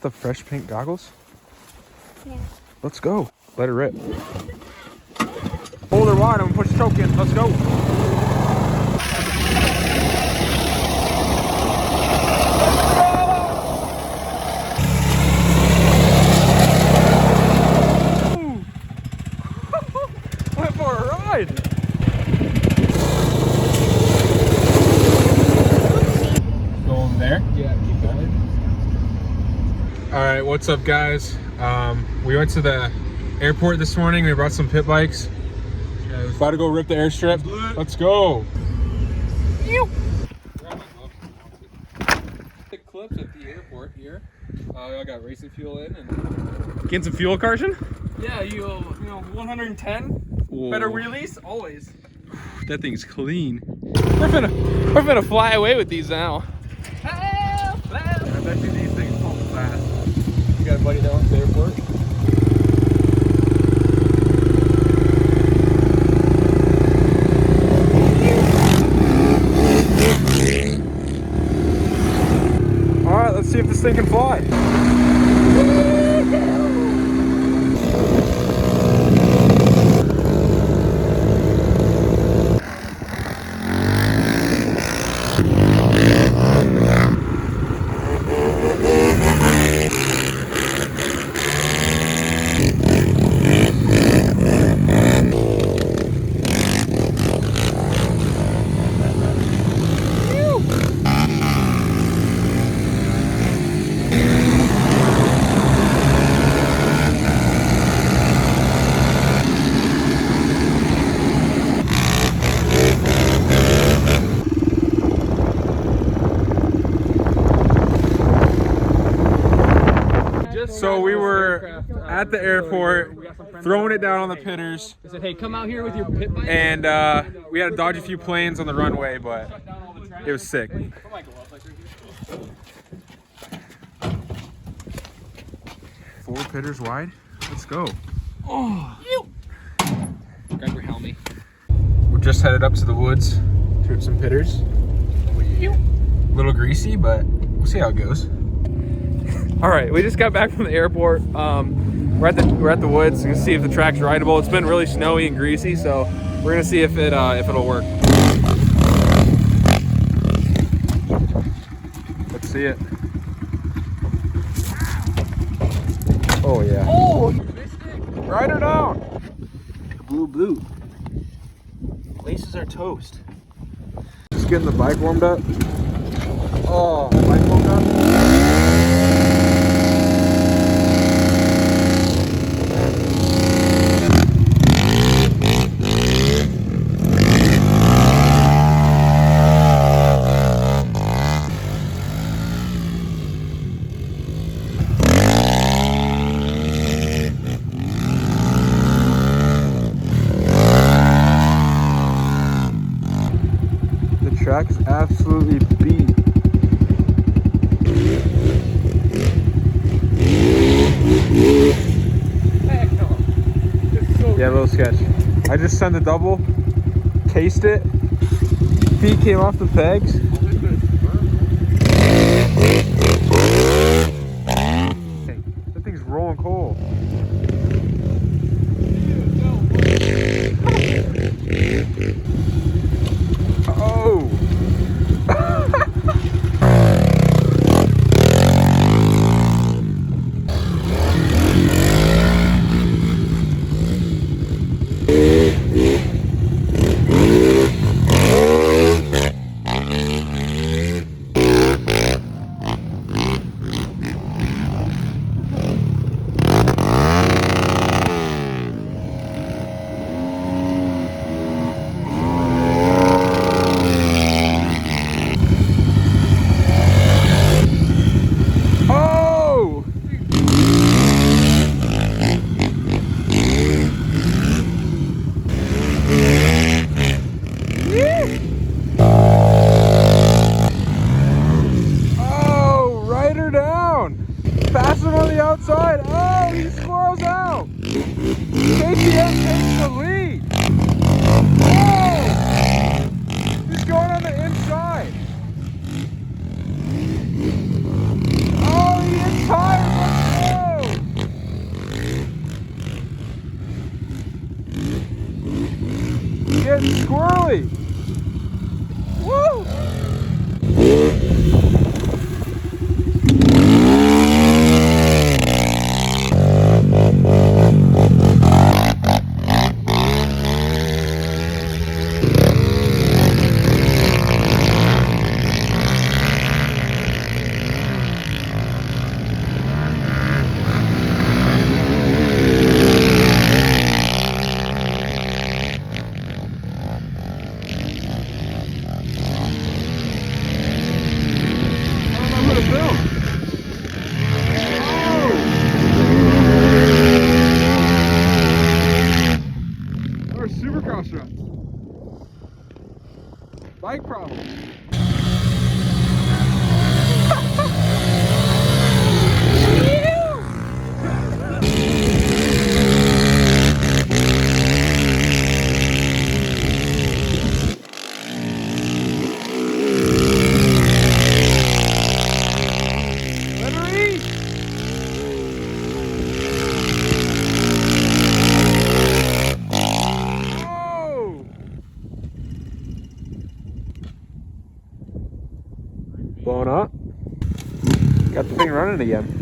the fresh pink goggles? Yeah. Let's go. Let it rip. Hold her wide and push the choke in. Let's go. Went for a ride. Go over there? Yeah, keep going. All right, what's up, guys? We went to the airport this morning. We brought some pit bikes. About to go rip the airstrip. Let's go. The clips at the airport here. I got racing fuel in and Getting some fuel, Carson? yeah, you know 110. Whoa. Better release always. That thing's clean. We're gonna fly away with these now. I bet you these things pump fast. You got a buddy down at the airport. All right, let's see if this thing can fly. So we were at the airport, throwing it down on the pitters, I said, hey, come out here with your pit bike. and we had to dodge a few planes on the runway, but it was sick. 4 pitters wide. Let's go. Grab your helmet. We're just headed up to the woods to rip some pitters. A little greasy, but we'll see how it goes. All right, we just got back from the airport. We're at the woods to see if the track's rideable. It's been really snowy and greasy, so we're gonna see if it'll work. Let's see it. Oh yeah. Oh, Ride her down. blue. Laces are toast. Just getting the bike warmed up. Oh, bike warmed up. The track's absolutely beat. Yeah, a little sketch. I just sent a double, cased it, feet came off the pegs. Hey, that thing's rolling coal. Oh! Pass him on the outside. Oh, he squirrels out. KTM takes the lead. Oh, he's going on the inside. Oh, he hit tires. getting squirrely. Woo! Supercross run. Bike problem. Blowing up. Got the thing running again.